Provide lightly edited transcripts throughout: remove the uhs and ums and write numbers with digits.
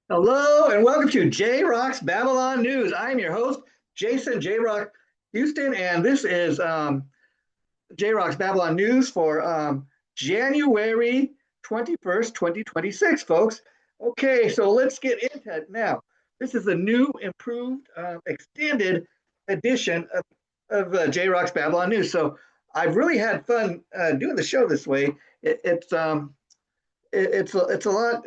Hello and welcome to JRock's Babylon News. I'm your host, Jason JRock Houston, and this is JRock's Babylon News for January 21st, 2026, folks. Okay, so let's get into it now. This is a new, improved, extended edition of JRock's Babylon News. So I've really had fun doing the show this way. It's a lot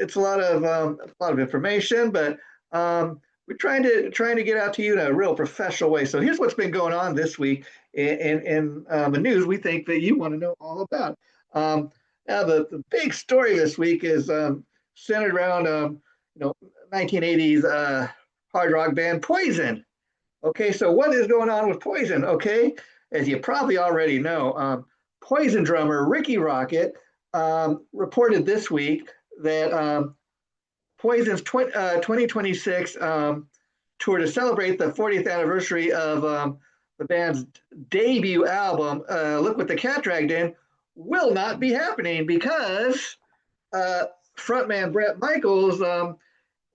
of information, but we're trying to get out to you in a real professional way. So here's what's been going on this week in the news. We think that you want to know all about. Now the big story this week is centered around 1980s hard rock band Poison. Okay, so what is going on with Poison? Okay, as you probably already know, Poison drummer Ricky Rocket reported this week that Poison's 2026 tour to celebrate the 40th anniversary of the band's debut album, Look What the Cat Dragged In, will not be happening because frontman Bret Michaels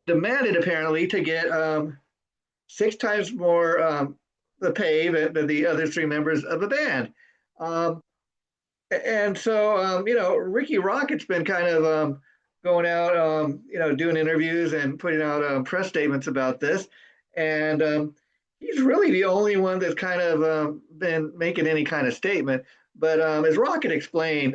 demanded apparently to get 6 times more the pay than the other three members of the band. Um, and so, Ricky Rocket's been kind of going out, doing interviews and putting out press statements about this. And he's really the only one that's kind of been making any kind of statement. But as Rocket explained,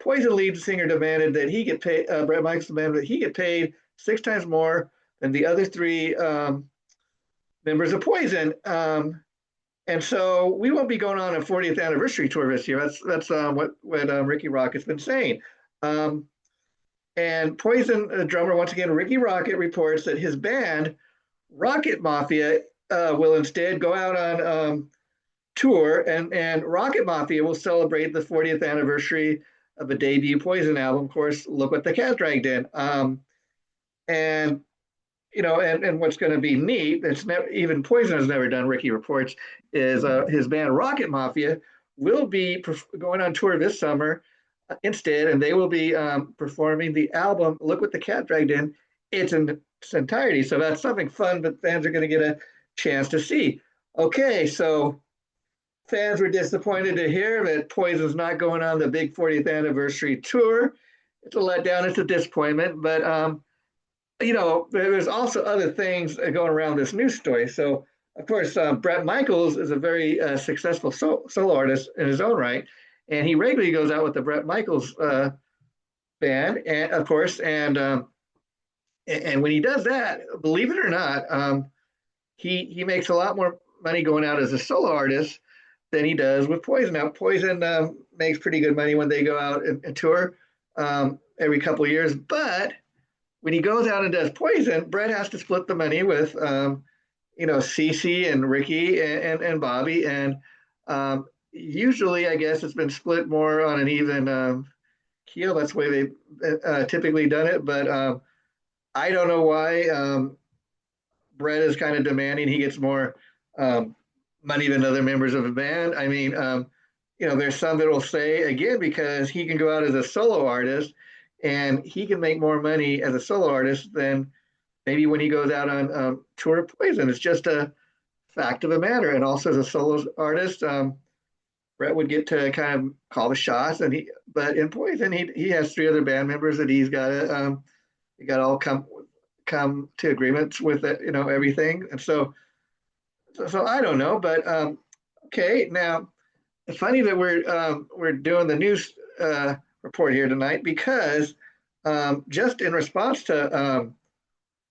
Poison lead singer demanded that he get paid, Bret Michaels demanded that he get paid 6 times more than the other three members of Poison. And so we won't be going on a 40th anniversary tour this year. That's what Ricky Rocket's been saying. And Poison drummer, once again, Ricky Rocket reports that his band, Rocket Mafia, will instead go out on tour, and Rocket Mafia will celebrate the 40th anniversary of a debut Poison album. Of course, Look What the Cat Dragged In. And and what's going to be neat, that's never, even Poison has never done, Ricky reports, is his band Rocket Mafia will be going on tour this summer instead, and they will be performing the album Look What the Cat Dragged In its entirety. So that's something fun that fans are going to get a chance to see. Okay, so fans were disappointed to hear that Poison's not going on the big 40th anniversary tour. It's a letdown, it's a disappointment, but there's also other things going around this news story. So, of course, Bret Michaels is a very successful solo artist in his own right, and he regularly goes out with the Bret Michaels band, and of course, and when he does that, believe it or not, he makes a lot more money going out as a solo artist than he does with Poison. Now, Poison makes pretty good money when they go out and tour every couple of years, but when he goes out and does Poison, Bret has to split the money with, Cece and Ricky and Bobby. And usually, I guess it's been split more on an even keel. That's the way they've typically done it. But I don't know why Bret is kind of demanding he gets more money than other members of the band. I mean, there's some that will say, again, because he can go out as a solo artist and he can make more money as a solo artist than maybe when he goes out on tour of Poison. It's just a fact of the matter. And also as a solo artist, Bret would get to kind of call the shots. But in Poison, he has three other band members that he's got to he got to all come to agreements with everything. And so I don't know, but okay. Now, it's funny that we're doing the news report here tonight because just in response to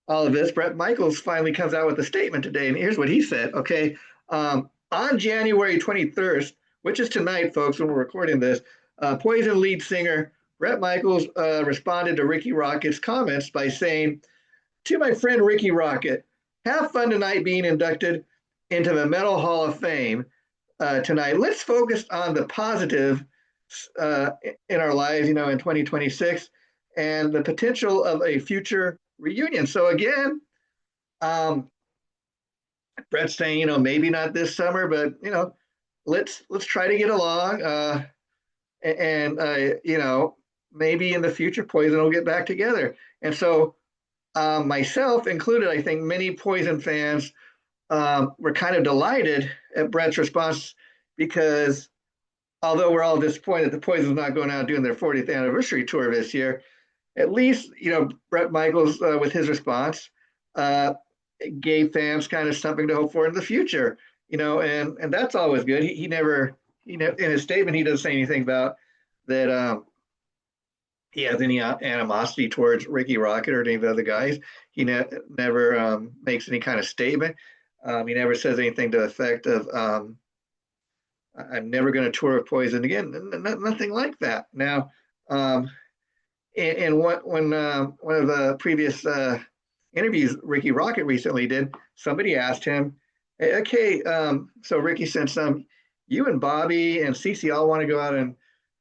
all of this, Bret Michaels finally comes out with a statement today, and here's what he said. Okay, on January 23rd, which is tonight, folks, when we're recording this, Poison lead singer Bret Michaels responded to Ricky Rocket's comments by saying, "To my friend Ricky Rocket, have fun tonight being inducted into the Metal Hall of Fame tonight. Let's focus on the positive in our lives, in 2026, and the potential of a future reunion." So again, Bret's saying, maybe not this summer, but let's try to get along, and maybe in the future, Poison will get back together. And so myself included, I think many Poison fans were kind of delighted at Brett's response because although we're all disappointed the Poison's not going out doing their 40th anniversary tour this year, at least, Bret Michaels with his response uh, gave fans kind of something to hope for in the future, and that's always good. He never, in his statement, he doesn't say anything about that he has any animosity towards Ricky Rocket or any of the other guys. He never makes any kind of statement. He never says anything to the effect of, I'm never going to tour with Poison again. Nothing like that. Now, and when one of the previous interviews Ricky Rocket recently did, somebody asked him, hey, okay, so Ricky, since you and Bobby and CC all want to go out and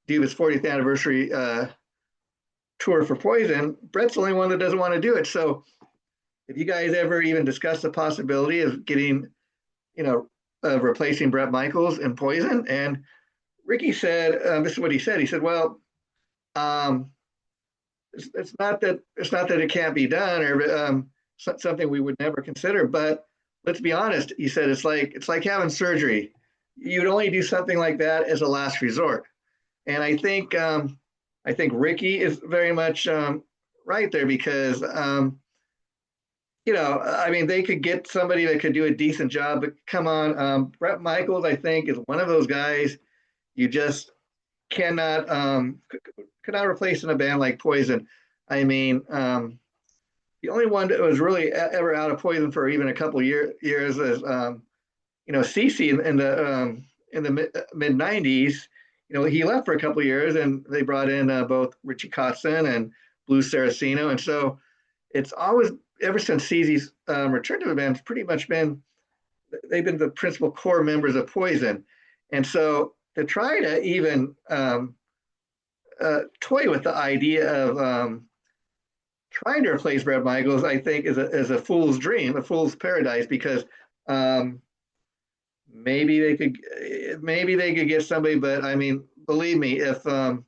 do this 40th anniversary tour for Poison, Brett's the only one that doesn't want to do it. So if you guys ever even discuss the possibility of getting, replacing Bret Michaels in Poison? And Ricky said, this is what he said. He said, well, it's not that it can't be done or something we would never consider, but let's be honest. He said, it's like having surgery. You'd only do something like that as a last resort. And I think Ricky is very much right there because I mean, they could get somebody that could do a decent job, but come on, Bret Michaels, I think, is one of those guys you just cannot cannot replace in a band like Poison. I mean, the only one that was really ever out of Poison for even a couple years is CC in the mid '90s. He left for a couple of years, and they brought in both Richie Kotzen and Blue Saraceno, and so it's always ever since CZ's return to the band, it's pretty much they've been the principal core members of Poison, and so to try to even toy with the idea of trying to replace Bret Michaels, I think is a fool's dream, a fool's paradise, because maybe they could get somebody, but I mean, believe me, if the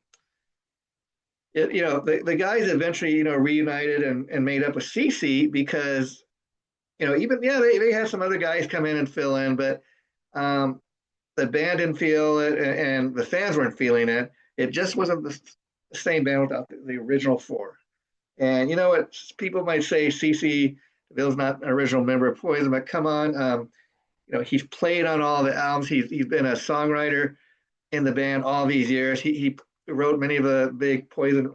guys eventually reunited and made up with CC because even they had some other guys come in and fill in, but the band didn't feel it and the fans weren't feeling it. It just wasn't the same band without the original four. And what people might say, CC Bill's not an original member of Poison, but come on, he's played on all the albums. He's been a songwriter in the band all these years. He wrote many of the big Poison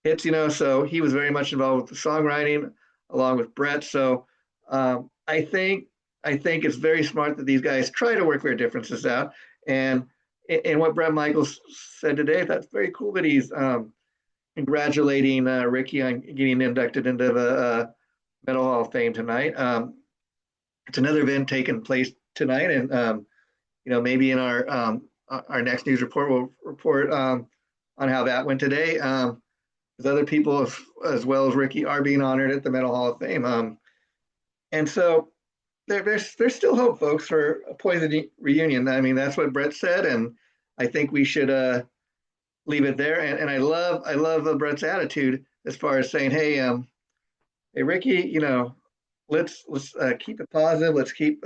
hits, so he was very much involved with the songwriting along with Bret. So I think it's very smart that these guys try to work their differences out. And what Bret Michaels said today, that's very cool that he's congratulating Ricky on getting inducted into the Metal Hall of Fame tonight. It's another event taking place tonight, and maybe in our next news report we'll report on how that went today. There's other people as well as Ricky are being honored at the Metal Hall of Fame, and so there's still hope, folks, for a Poison reunion. I mean, that's what Bret said, and I think we should leave it there. And I love Bret's attitude as far as saying, hey, Ricky, let's keep it positive. Let's keep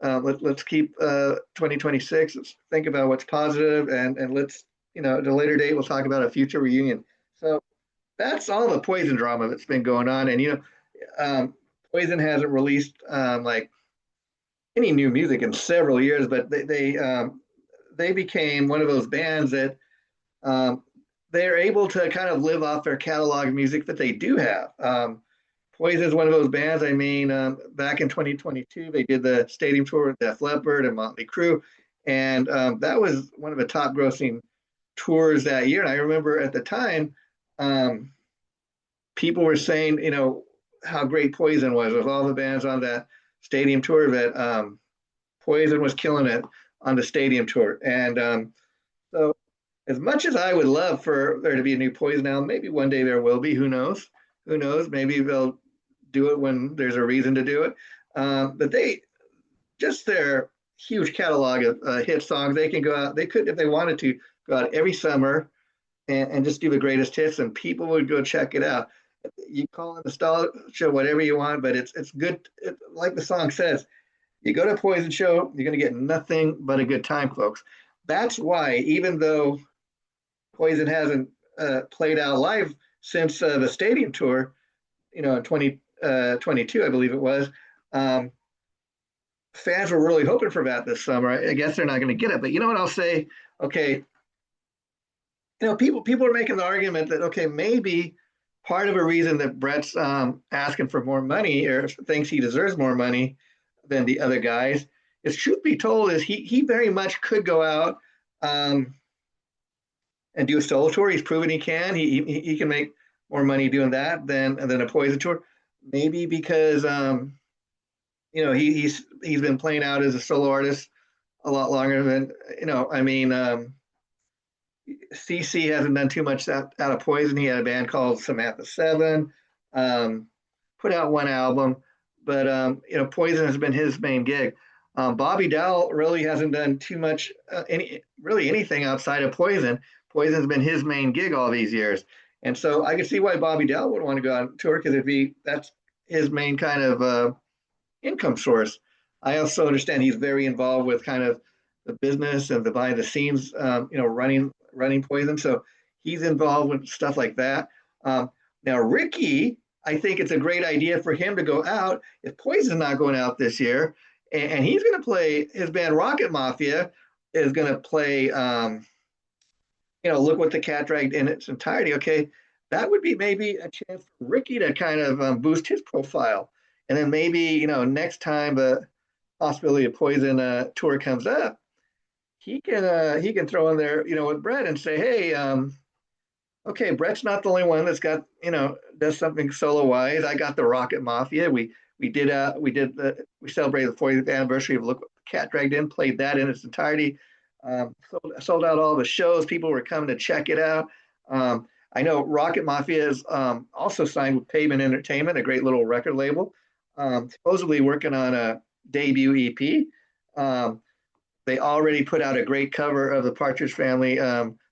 let's keep 2026. Let's think about what's positive, and let's at a later date we'll talk about a future reunion. So that's all the Poison drama that's been going on, and Poison hasn't released like any new music in several years, but they became one of those bands that they're able to kind of live off their catalog music that they do have. Poison is one of those bands. I mean, back in 2022, they did the stadium tour with Def Leppard and Motley Crue, and that was one of the top grossing tours that year. And I remember at the time, people were saying, how great Poison was with all the bands on that stadium tour, that Poison was killing it on the stadium tour. And so as much as I would love for there to be a new Poison album, maybe one day there will be, who knows? Who knows? Maybe they'll do it when there's a reason to do it. But their huge catalog of hit songs, they can go out, they could, if they wanted to, go out every summer and just do the greatest hits, and people would go check it out. You call it nostalgia, whatever you want, but it's good. Like the song says, you go to a Poison show, you're going to get nothing but a good time, folks. That's why, even though Poison hasn't played out live since the stadium tour, in 2022, I believe it was. Um, Fans were really hoping for that this summer. I guess they're not going to get it, but you know what I'll say? Okay, people are making the argument that okay, maybe part of a reason that Brett's asking for more money or thinks he deserves more money than the other guys is, truth be told, is he very much could go out um, and do a solo tour. He's proven he can. He can make more money doing that than a Poison tour. Maybe because he's been playing out as a solo artist a lot longer than I mean, CC hasn't done too much out of Poison. He had a band called Samantha Seven, um, put out one album, but Poison has been his main gig. Bobby Dowell really hasn't done too much, anything outside of Poison. Poison's been his main gig all these years, and so I can see why Bobby Dowell would want to go on tour because that's his main kind of income source. I also understand he's very involved with kind of the business and the behind the scenes, running Poison. So he's involved with stuff like that. Now Ricky, I think it's a great idea for him to go out if Poison's not going out this year, and he's going to play. His band Rocket Mafia is going to play. Look what the cat dragged in its entirety. Okay, that would be maybe a chance for Ricky to kind of boost his profile, and then maybe next time the possibility of Poison tour comes up, he can throw in there with Brett and say, hey, okay, Brett's not the only one that's got does something solo wise. I got the Rocket Mafia. We celebrated the 40th anniversary of Look What the Cat Dragged In, played that in its entirety. Sold out all the shows. People were coming to check it out. I know Rocket Mafia is also signed with Pavement Entertainment, a great little record label, supposedly working on a debut EP. They already put out a great cover of the Partridge Family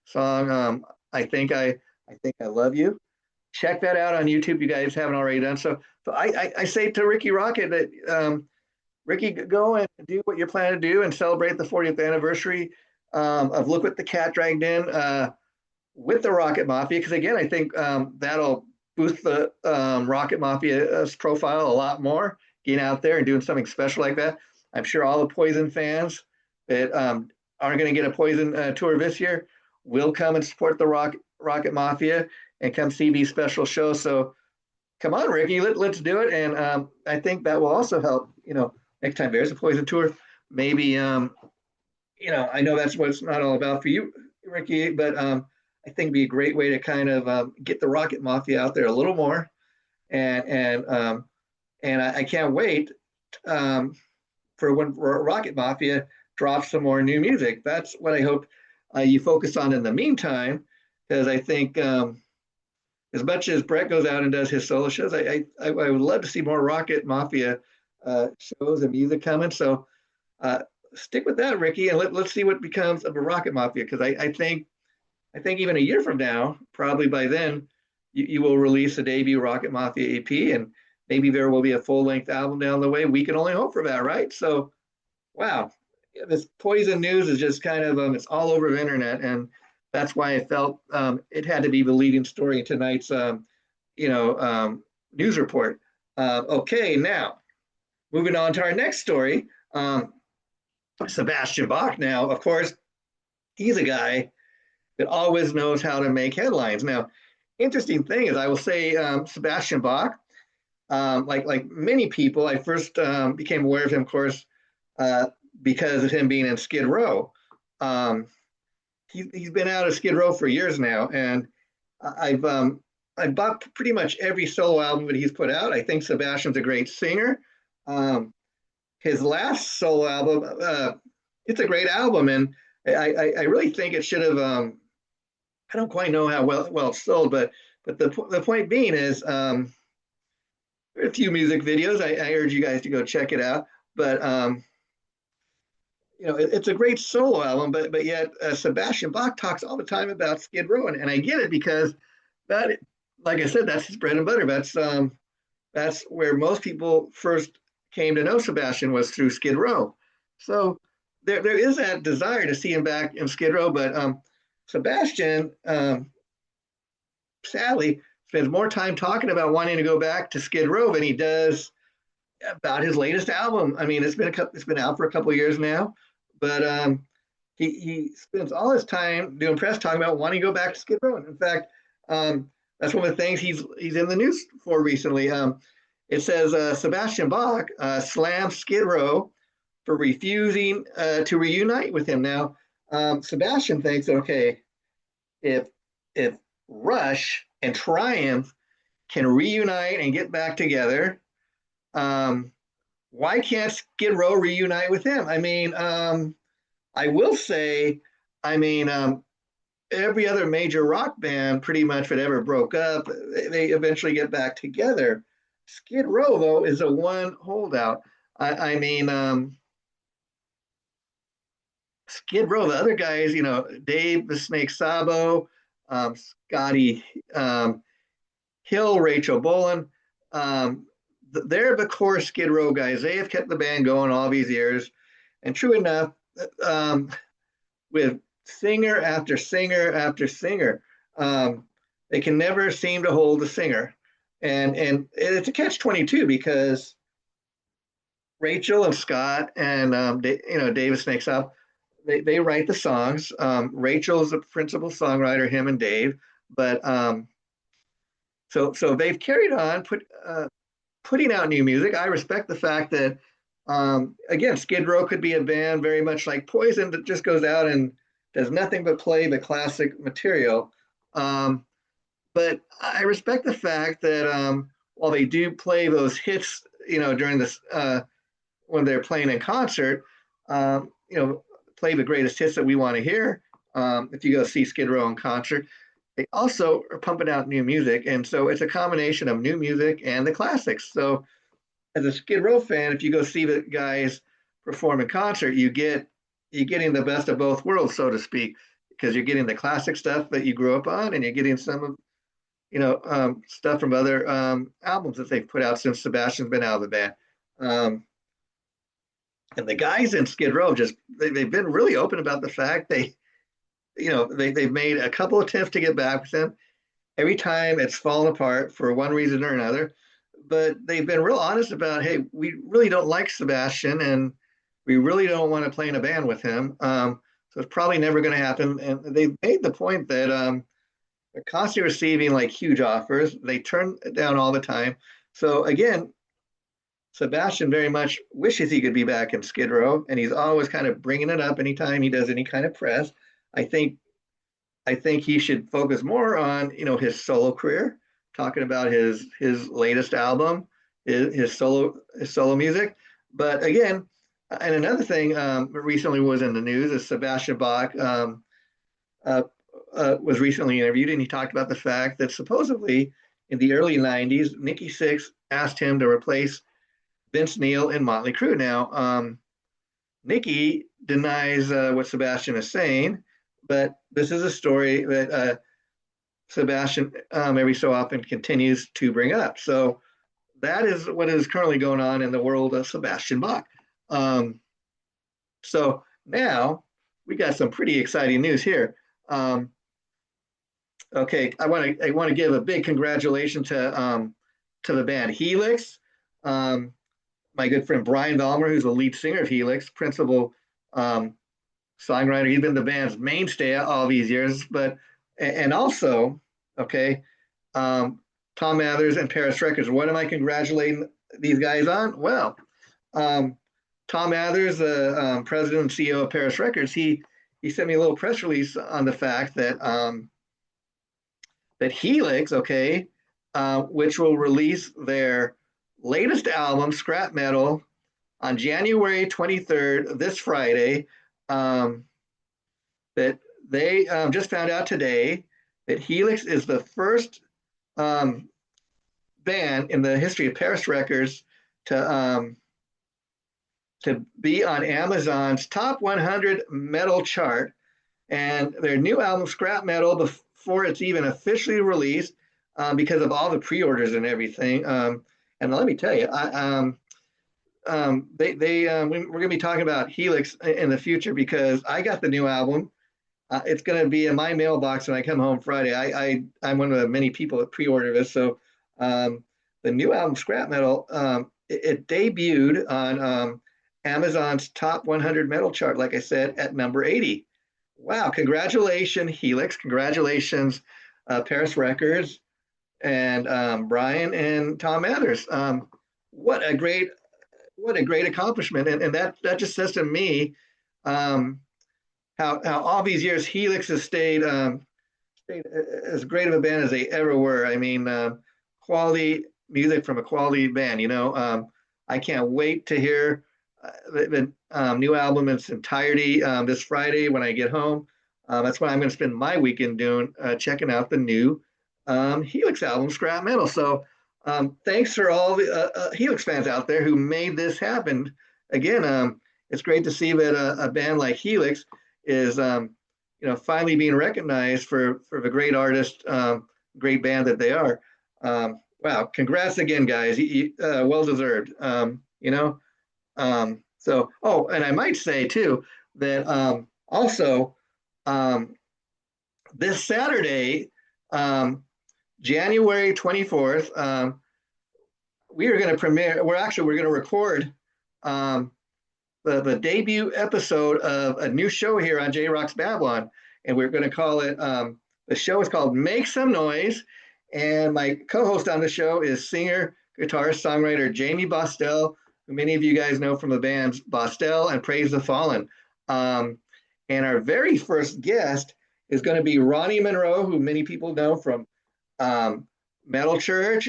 song. I think I love you. Check that out on YouTube. You guys haven't already done so. So I say to Ricky Rocket that Ricky, go and do what you're planning to do and celebrate the 40th anniversary of Look What the Cat Dragged In with the Rocket Mafia. Because again, I think that'll boost the Rocket Mafia's profile a lot more. Getting out there and doing something special like that. I'm sure all the Poison fans that aren't going to get a Poison tour this year will come and support the Rocket Mafia and come see these special shows. So come on, Ricky, let's do it. And I think that will also help, next time there's a Poison tour, maybe, I know that's what it's not all about for you, Ricky, but I think it'd be a great way to kind of get the Rocket Mafia out there a little more. And I can't wait for when Rocket Mafia drops some more new music. That's what I hope you focus on in the meantime, because I think as much as Brett goes out and does his solo shows, I would love to see more Rocket Mafia shows and music coming. So stick with that, Ricky, and let's see what becomes of a Rocket Mafia, because I think even a year from now, probably by then, you will release a debut Rocket Mafia EP, and maybe there will be a full-length album down the way. We can only hope for that, right? So, wow, this Poison news is just kind of it's all over the internet, and that's why I felt it had to be the leading story in tonight's news report. Okay, now moving on to our next story. Sebastian Bach. Now, of course, he's a guy that always knows how to make headlines. Now, interesting thing is, I will say, Sebastian Bach, like many people, I first became aware of him, of course, because of him being in Skid Row. He's been out of Skid Row for years now, and I've bought pretty much every solo album that he's put out. I think Sebastian's a great singer. His last solo album, it's a great album, and I really think it should have. I don't quite know how well it's sold, but the point being is, a few music videos. I urge you guys to go check it out. But it's a great solo album, but yet Sebastian Bach talks all the time about Skid Row, and I get it because that like I said, that's his bread and butter. That's where most people first came to know Sebastian was through Skid Row. So there is that desire to see him back in Skid Row, but Sebastian sadly spends more time talking about wanting to go back to Skid Row than he does about his latest album. I mean, it's been out for a couple of years now, but he spends all his time doing press talking about wanting to go back to Skid Row. And in fact, that's one of the things he's in the news for recently. It says Sebastian Bach slams Skid Row for refusing to reunite with him. Now, Sebastian thinks, okay, if if Rush and Triumph can reunite and get back together, um, why can't Skid Row reunite with him? I mean, I will say, I mean, every other major rock band pretty much that ever broke up, they eventually get back together. Skid Row, though, is a one holdout. I mean, Skid Row, the other guys, you know, Dave the Snake Sabo, Scotty Hill, Rachel Bolan, they're the core Skid Row guys. They have kept the band going all these years. And true enough, um, with singer after singer after singer, they can never seem to hold the singer. And it's a catch 22 because Rachel and Scott and you know David Snakes up. They write the songs. Rachel's the principal songwriter, him and Dave. But so they've carried on, putting out new music. I respect the fact that again, Skid Row could be a band very much like Poison that just goes out and does nothing but play the classic material. Um, but I respect the fact that while they do play those hits, you know, during this when they're playing in concert, you know, play the greatest hits that we want to hear. If you go see Skid Row in concert, they also are pumping out new music, and so it's a combination of new music and the classics. So, as a Skid Row fan, if you go see the guys perform in concert, you're getting the best of both worlds, so to speak, because you're getting the classic stuff that you grew up on, and you're getting some of stuff from other albums that they've put out since Sebastian's been out of the band. Um, and the guys in Skid Row they've been really open about the fact they've made a couple attempts to get back with him. Every time it's fallen apart for one reason or another. But they've been real honest about, hey, we really don't like Sebastian and we really don't want to play in a band with him. So it's probably never going to happen. And they've made the point that they're constantly receiving like huge offers. They turn it down all the time. So again, Sebastian very much wishes he could be back in Skid Row, and he's always kind of bringing it up anytime he does any kind of press. I think I think he should focus more on his solo career, talking about his latest album, his solo music. But again, and another thing recently was in the news is Sebastian Bach uh, was recently interviewed, and he talked about the fact that supposedly in the early '90s, Nikki Sixx asked him to replace Vince Neil in Motley Crue. Now, Nikki denies what Sebastian is saying, but this is a story that Sebastian every so often continues to bring up. So that is what is currently going on in the world of Sebastian Bach. So now we got some pretty exciting news here. Okay, I want to give a big congratulations to the band Helix. My good friend Brian Valmer, who's the lead singer of Helix, principal songwriter. He's been the band's mainstay all these years. But and also, okay, Tom Mathers and Paris Records. What am I congratulating these guys on? Well, Tom Mathers, the president and CEO of Paris Records, he sent me a little press release on the fact that that Helix, okay, which will release their latest album, Scrap Metal, on January 23rd, this Friday, that they just found out today that Helix is the first band in the history of Paris Records to be on Amazon's top 100 metal chart. And their new album, Scrap Metal, before it's even officially released, because of all the pre-orders and everything. And let me tell you, we're going to be talking about Helix in the future because I got the new album. It's going to be in my mailbox when I come home Friday. I'm one of the many people that pre-ordered this. So the new album, Scrap Metal, it debuted on Amazon's top 100 metal chart, like I said, at number 80. Wow! Congratulations, Helix. Congratulations, Paris Records, and Brian and Tom Mathers. What a great what a great accomplishment, and that just says to me um, how all these years Helix has stayed as great of a band as they ever were. I mean, quality music from a quality band. I can't wait to hear the new album in its entirety this Friday when I get home. That's what I'm going to spend my weekend doing, checking out the new Helix album, Scrap Metal. So thanks for all the Helix fans out there who made this happen. Again, it's great to see that a band like Helix is, finally being recognized for the great artist, great band that they are. Wow, congrats again, guys. Well deserved. And I might say too that also this Saturday, January 24th, we are going to premiere. We're going to record the debut episode of a new show here on JRock's Babylon, and we're going to call it. The show is called "Make Some Noize," and my co-host on the show is singer, guitarist, songwriter Jamie Bostel, who many of you guys know from the bands Bostel and Praise the Fallen. And our very first guest is going to be Ronnie Monroe, who many people know from Metal Church.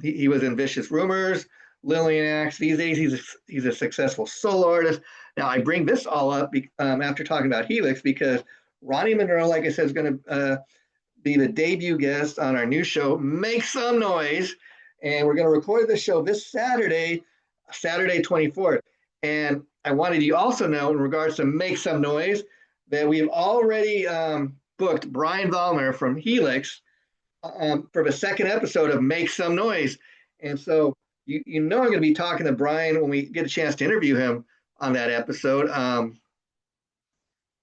He was in Vicious Rumors, Lillian Axe. These days, he's a successful solo artist. Now, I bring this all up after talking about Helix because Ronnie Monroe, like I said, is going to be the debut guest on our new show, Make Some Noize. And we're going to record the show this Saturday 24th. And I wanted you also know, in regards to Make Some Noize, that we've already booked Brian Vollmer from Helix for the second episode of Make Some Noize. And so I'm going to be talking to Brian when we get a chance to interview him on that episode,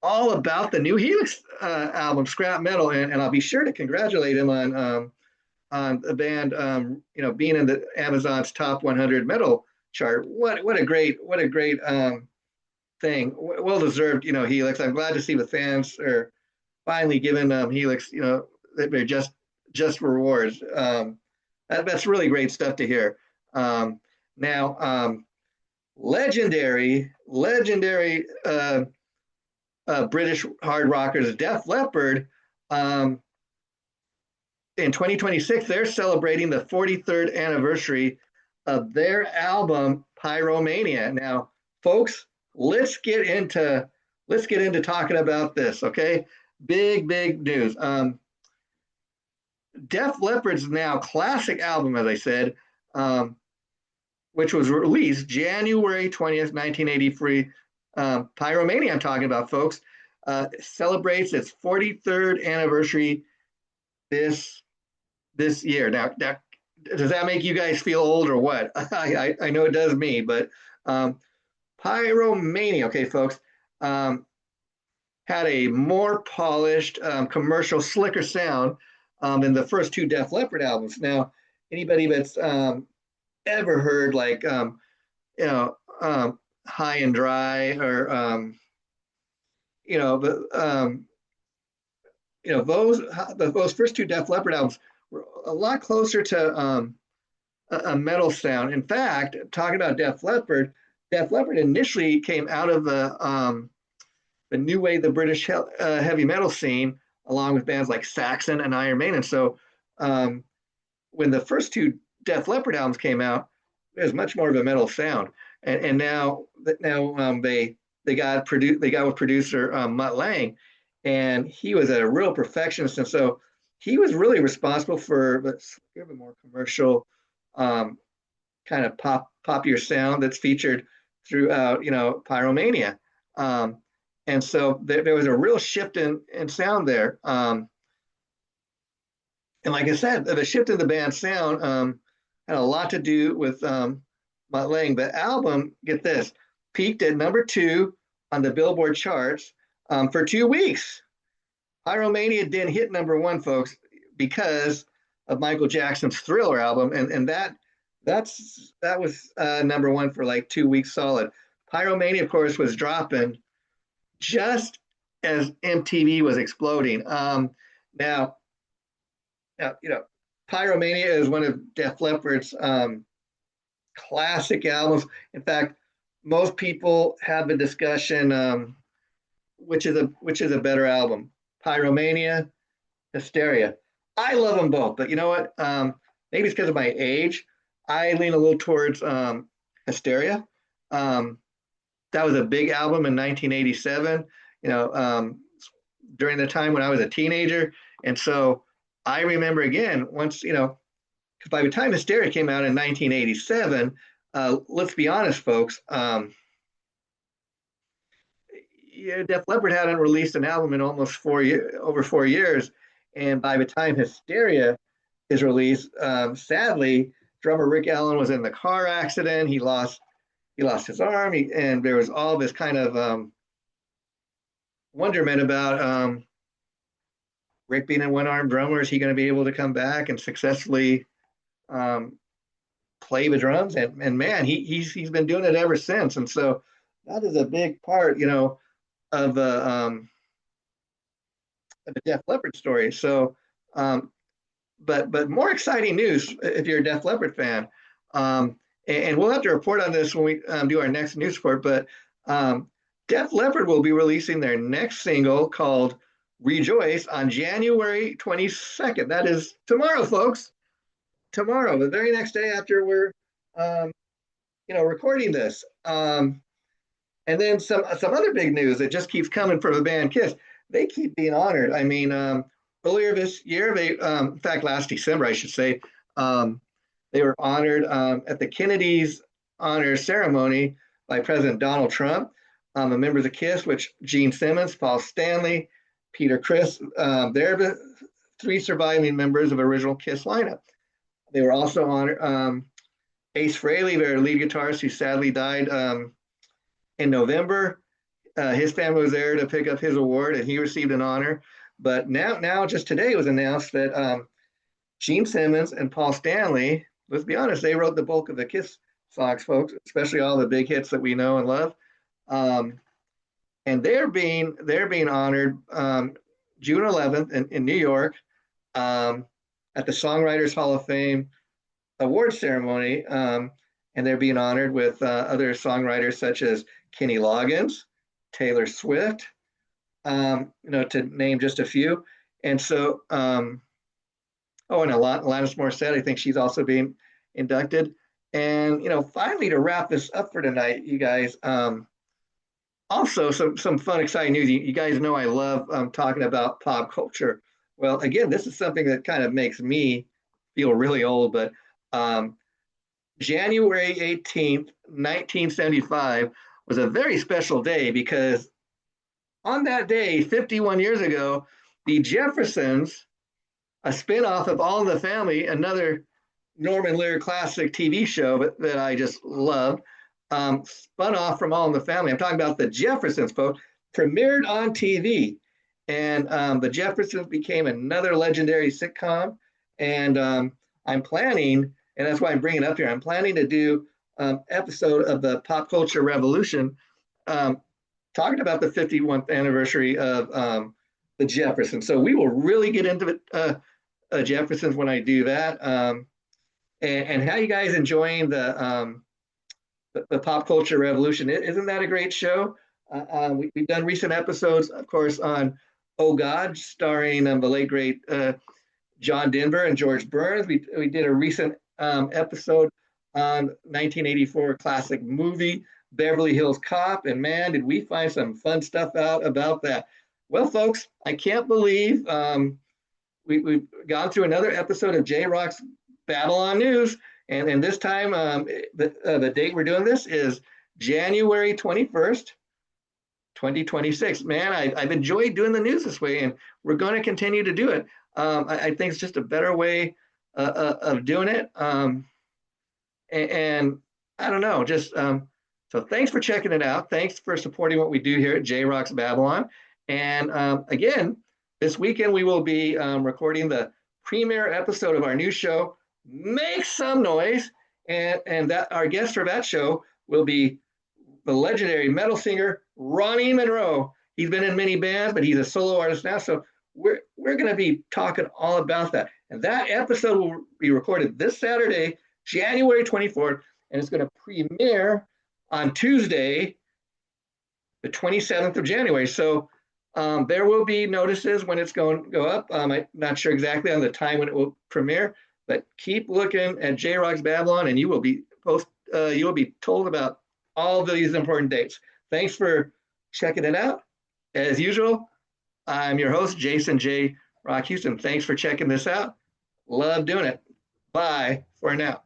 all about the new Helix album, Scrap Metal, and I'll be sure to congratulate him on the band, being in the Amazon's top 100 metal chart. What a great thing. Well deserved, Helix. I'm glad to see the fans are finally giving Helix, they're just rewards. That's really great stuff to hear. Now, legendary British hard rockers, Def Leppard, in 2026, they're celebrating the 43rd anniversary of their album Pyromania. Now, folks, let's get into talking about this. Okay, big news. Def Leppard's now classic album, as I said, which was released January 20th, 1983. Pyromania, I'm talking about, folks, celebrates its 43rd anniversary this year. Now, does that make you guys feel old or what? I know it does me, but Pyromania, okay, folks, had a more polished, commercial, slicker sound than the first two Def Leppard albums. Now, anybody that's ever heard High and Dry or those first two Def Leppard albums were a lot closer to a metal sound. In fact, talking about Def Leppard initially came out of the new wave, the British heavy metal scene, along with bands like Saxon and Iron Maiden. So when the first two Def Leppard albums came out, there's much more of a metal sound. And now they got with producer Mutt Lange, and he was a real perfectionist, and so he was really responsible for a more commercial kind of popular sound that's featured throughout Pyromania. And so there was a real shift in sound there. And like I said, the shift in the band's sound had a lot to do with Mutt Lange. The album, get this, peaked at number 2 on the Billboard charts for 2 weeks. Pyromania didn't hit number 1, folks, because of Michael Jackson's Thriller album, and that was number 1 for like 2 weeks solid. Pyromania, of course, was dropping just as MTV was exploding. Now, Pyromania is one of Def Leppard's classic albums. In fact, most people have a discussion which is a better album, Pyromania, Hysteria. I love them both, but you know what? Maybe it's because of my age. I lean a little towards Hysteria. That was a big album in 1987. During the time when I was a teenager, and so I remember again once because by the time Hysteria came out in 1987, let's be honest, folks. Def Leppard hadn't released an album in almost over 4 years, and by the time Hysteria is released, sadly, drummer Rick Allen was in the car accident. He lost his arm, and there was all this kind of wonderment about Rick being a one-armed drummer. Is he going to be able to come back and successfully play the drums? And man, he's been doing it ever since. And so that is a big part, of the Def Leppard story. So, but more exciting news if you're a Def Leppard fan. And we'll have to report on this when we do our next news report. But Def Leppard will be releasing their next single called Rejoice on January 22nd. That is tomorrow, folks. Tomorrow, the very next day after we're, recording this. And then some other big news that just keeps coming from the band Kiss. They keep being honored. I mean, earlier this year, in fact, last December, I should say, they were honored at the Kennedy's honor ceremony by President Donald Trump. The members of Kiss, which Gene Simmons, Paul Stanley, Peter Criss, they're the 3 surviving members of original Kiss lineup. They were also honored. Ace Frehley, their lead guitarist, who sadly died in November. His family was there to pick up his award, and he received an honor. But now, just today, it was announced that Gene Simmons and Paul Stanley, let's be honest, they wrote the bulk of the Kiss songs, folks, especially all the big hits that we know and love. And they're being honored June 11th in New York at the Songwriters Hall of Fame award ceremony, and they're being honored with other songwriters such as Kenny Loggins, Taylor Swift, to name just a few. And so, and Alanis Morissette, I think she's also being inducted. And finally, to wrap this up for tonight, you guys. Also, some fun, exciting news. You guys know I love talking about pop culture. Well, again, this is something that kind of makes me feel really old, but January 18th, 1975 was a very special day because on that day, 51 years ago, the Jeffersons, a spinoff of All in the Family, another Norman Lear classic TV show that I just loved, spun off from All in the Family. I'm talking about the Jeffersons, folks, premiered on TV. And the Jeffersons became another legendary sitcom. And I'm planning, and that's why I'm bringing it up here, I'm planning to do episode of the Pop Culture Revolution talking about the 51st anniversary of the Jeffersons. So we will really get into the Jeffersons when I do that. And how you guys enjoying the Pop Culture Revolution? Isn't that a great show? We've done recent episodes, of course, on Oh God, starring the late great John Denver and George Burns. We did a recent episode on 1984 classic movie Beverly Hills Cop, and man, did we find some fun stuff out about that. Well, folks, I can't believe we've gone through another episode of JRock's Battle on News, and this time the date we're doing this is January 21st, 2026. Man, I've enjoyed doing the news this way, and we're going to continue to do it. I think it's just a better way of doing it. And I don't know, just so thanks for checking it out. Thanks for supporting what we do here at JRock's Babylon. And again, this weekend we will be recording the premiere episode of our new show, Make Some Noise. And that our guest for that show will be the legendary metal singer Ronnie Monroe. He's been in many bands, but he's a solo artist now. So we're going to be talking all about that. And that episode will be recorded this Saturday, January 24th, and it's going to premiere on Tuesday, the 27th of January. So there will be notices when it's going to go up. I'm not sure exactly on the time when it will premiere, but keep looking at JRock's Babylon, and you will be told about all of these important dates. Thanks for checking it out. As usual, I'm your host, Jason J. Rock Houston. Thanks for checking this out. Love doing it. Bye for now.